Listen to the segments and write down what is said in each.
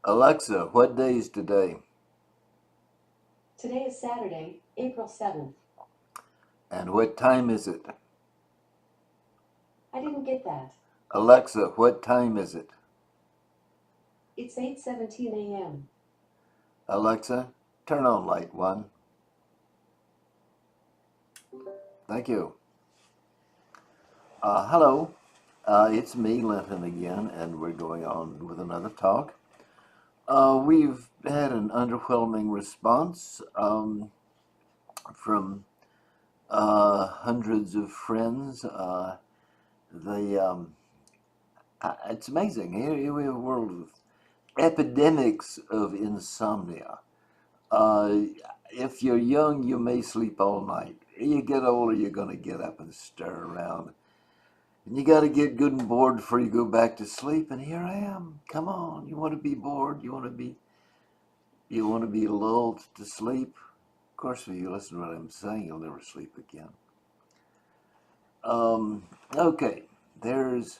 Alexa, what day is today? Today is Saturday, April 7th. And what time is it? I didn't get that. Alexa, what time is it? It's 8:17 a.m. Alexa, turn on light 1. Thank you. Hello, it's me, Linton, again, and we're going on with another talk. We've had an underwhelming response from hundreds of friends. It's amazing. Here we have a world of epidemics of insomnia. Uh, if you're young, you may sleep all night. You get older, you're going to get up and stir around. And you got to get good and bored before you go back to sleep. And here I am. Come on, you want to be bored? You want to be lulled to sleep? Of course, if you listen to what I'm saying, you'll never sleep again. Okay, there's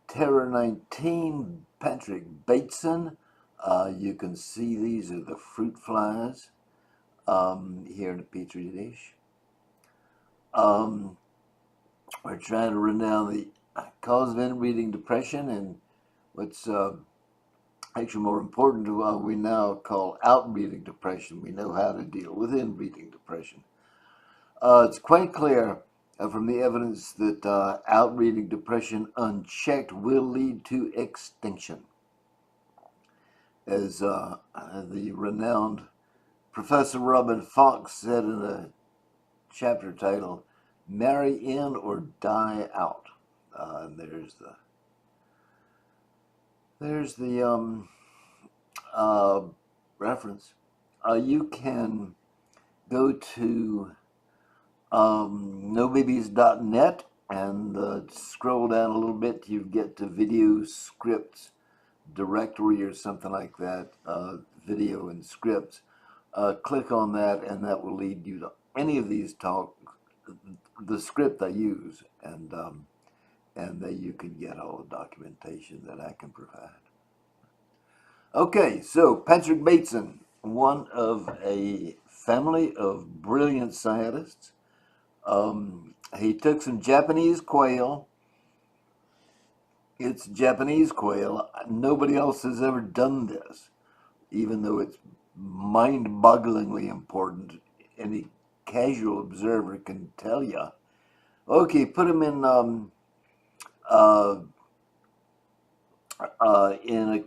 Terror 19, Patrick Bateson. You can see these are the fruit flies here in a petri dish. We're trying to run down the cause of inbreeding depression, and what's actually more important to what we now call outbreeding depression. We know how to deal with inbreeding depression. It's quite clear from the evidence that outbreeding depression unchecked will lead to extinction. As the renowned Professor Robin Fox said in a chapter titled "Marry In or Die Out." And there's the reference. You can go to nobabies.net and scroll down a little bit till you get to video scripts directory or something like that, video and scripts. Click on that, and that will lead you to any of these talks, the script I use, and that you can get all the documentation that I can provide. Okay, so Patrick Bateson, one of a family of brilliant scientists. He took some Japanese quail. It's Japanese quail. Nobody else has ever done this, even though it's mind-bogglingly important. Any casual observer can tell you. Okay, put them in a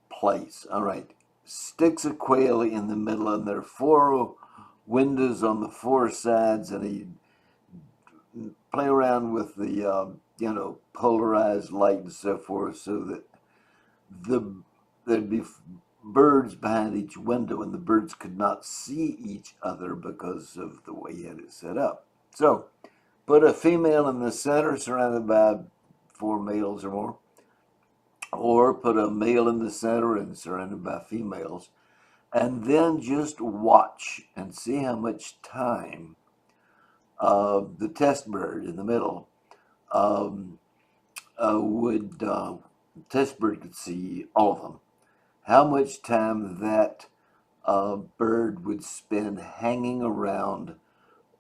place. All right, sticks a quail in the middle, and there are 4 windows on the 4 sides, and he play around with the polarized light and so forth, so that there'd be birds behind each window, and the birds could not see each other because of the way he had it set up. So, put a female in the center, surrounded by 4 males or more, or put a male in the center and surrounded by females, and then just watch and see how much time the test bird in the middle the test bird could see all of them, how much time that bird would spend hanging around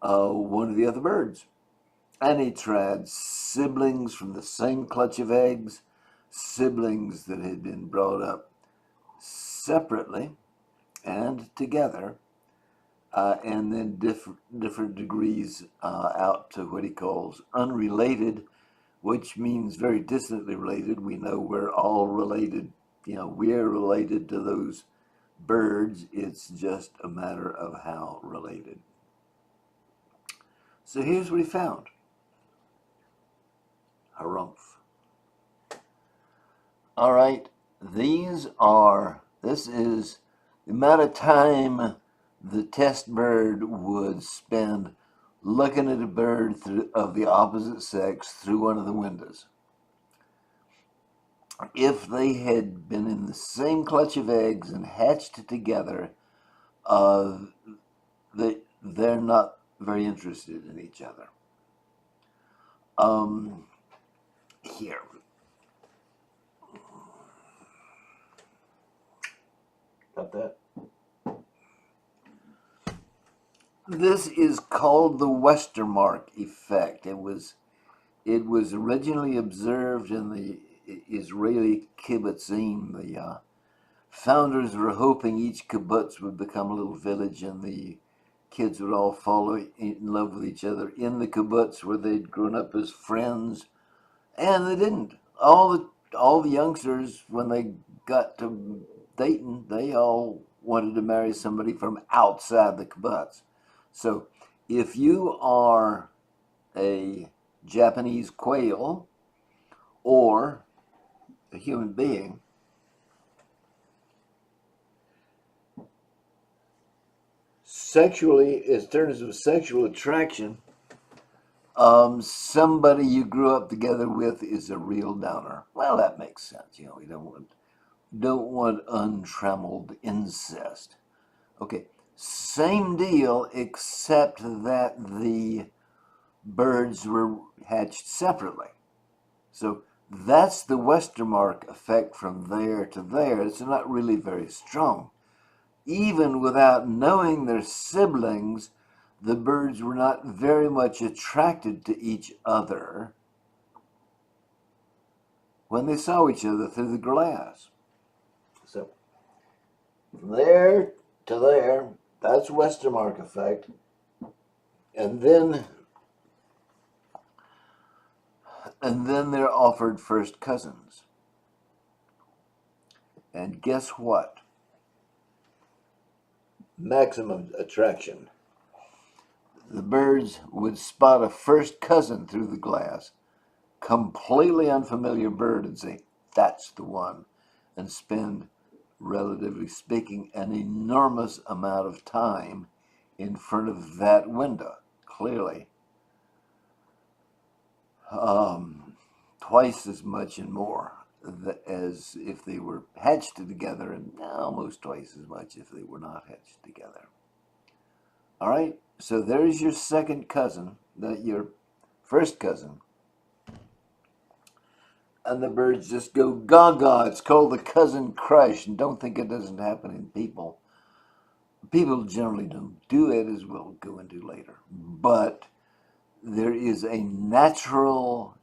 one of the other birds. And he tried siblings from the same clutch of eggs, siblings that had been brought up separately and together, and then different degrees out to what he calls unrelated, which means very distantly related. We know we're all related. We're related to those birds. It's just a matter of how related. So here's what he found. Harumph. All right, this is the amount of time the test bird would spend looking at a bird of the opposite sex through one of the windows. If they had been in the same clutch of eggs and hatched together, they're not very interested in each other. Here. about that. This is called the Westermarck effect. It was originally observed in the Israeli kibbutzim. The founders were hoping each kibbutz would become a little village, and the kids would all fall in love with each other in the kibbutz where they'd grown up as friends, and they didn't. All the youngsters, when they got to Dayton, they all wanted to marry somebody from outside the kibbutz. So if you are a Japanese quail or a human being, sexually, in terms of sexual attraction, somebody you grew up together with is a real downer. Well, that makes sense. You know, we don't want untrammeled incest. Okay, same deal, except that the birds were hatched separately. So that's the Westermarck effect from there to there. It's not really very strong. Even without knowing their siblings, the birds were not very much attracted to each other when they saw each other through the glass. So from there to there, that's Westermarck effect. And then they're offered first cousins. And guess what? Maximum attraction. The birds would spot a first cousin through the glass, completely unfamiliar bird, and say, that's the one, and spend, relatively speaking, an enormous amount of time in front of that window, clearly. Twice as much and more as if they were hatched together, and almost twice as much if they were not hatched together. All right, so there's your second cousin, your first cousin. And the birds just go gaga. It's called the cousin crush, and don't think it doesn't happen in people. People generally don't do it, as we'll go into later. But there is a natural,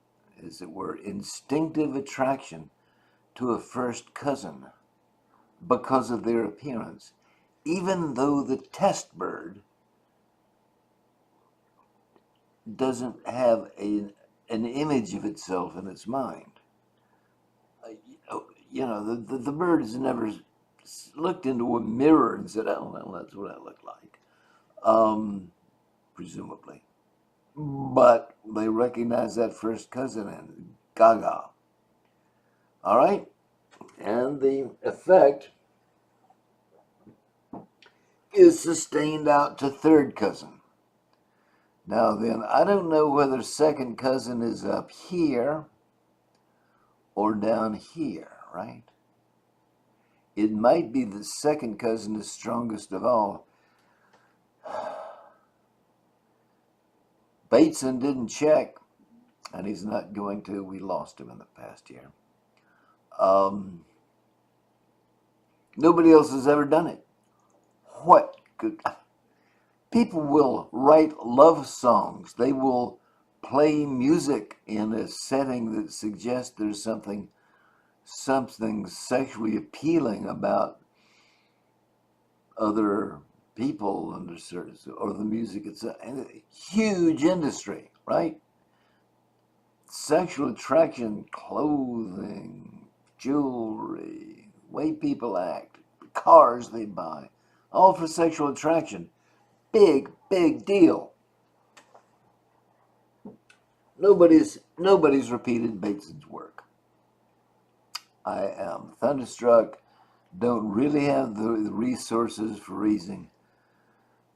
as it were, instinctive attraction to a first cousin because of their appearance, even though the test bird doesn't have an image of itself in its mind. You know, the bird has never looked into a mirror and said, oh, well, that's what I look like, presumably. But they recognize that first cousin and gaga. All right? And the effect is sustained out to third cousin. Now then, I don't know whether second cousin is up here or down here, right? It might be the second cousin is strongest of all. Bateson didn't check, and he's not going to. We lost him in the past year. Nobody else has ever done it. What could... People will write love songs. They will play music in a setting that suggests there's something sexually appealing about other people under certain, or the music itself. Huge industry, right? Sexual attraction, clothing, jewelry, way people act, cars they buy, all for sexual attraction. Big deal. Nobody's repeated Bateson's work. I am thunderstruck. Don't really have the resources for raising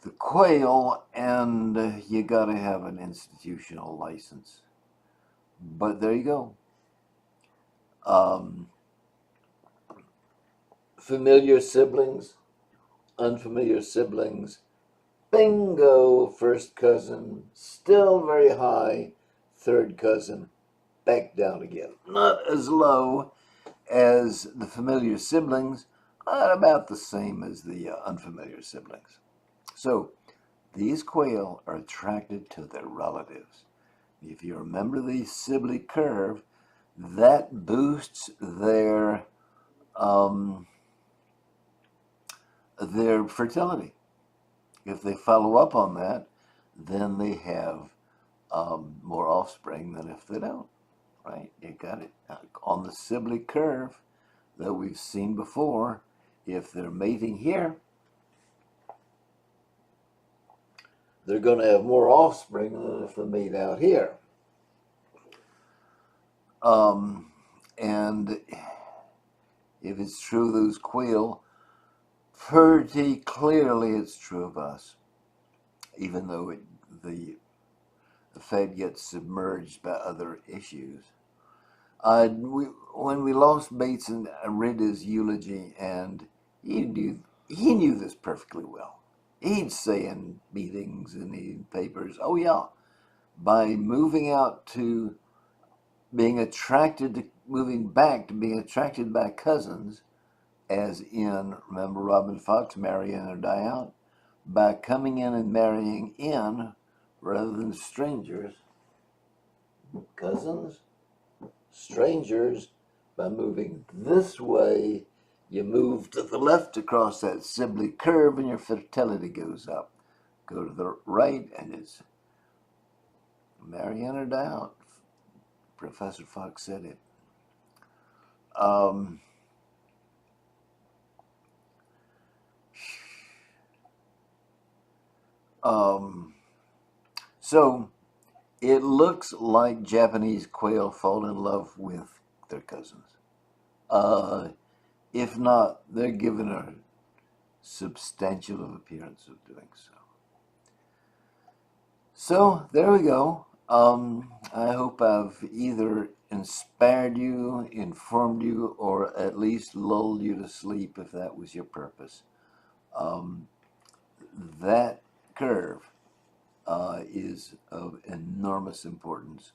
the quail, and you got to have an institutional license. But there you go. Familiar siblings, unfamiliar siblings. Bingo, first cousin, still very high, third cousin, back down again. Not as low as the familiar siblings, about the same as the unfamiliar siblings. So these quail are attracted to their relatives. If you remember the Sibley curve, that boosts um, their fertility. If they follow up on that, then they have more offspring than if they don't. Right? You got it. On the Sibley curve that we've seen before, if they're mating here, they're going to have more offspring than if they mate out here. And if it's true those quail, pretty clearly it's true of us, even though the Fed gets submerged by other issues. When we lost Bateson, I read his eulogy, and he knew this perfectly well. He'd say in meetings and in papers, "Oh yeah, by moving out to moving back to being attracted by cousins, as in, remember Robin Fox, marry in or die out, by coming in and marrying in rather than strangers, cousins, strangers, by moving this way, you move to the left across that Sibley curve and your fertility goes up. Go to the right and it's marry in or die out. Professor Fox said it. Um, so it looks like Japanese quail fall in love with their cousins. If not, they're given a substantial appearance of doing so. So there we go. I hope I've either inspired you, informed you, or at least lulled you to sleep if that was your purpose. Um, that curve is of enormous importance,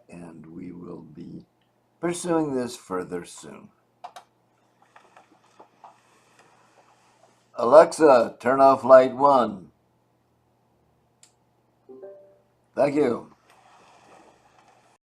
and we will be pursuing this further soon. Alexa, turn off light 1. Thank you.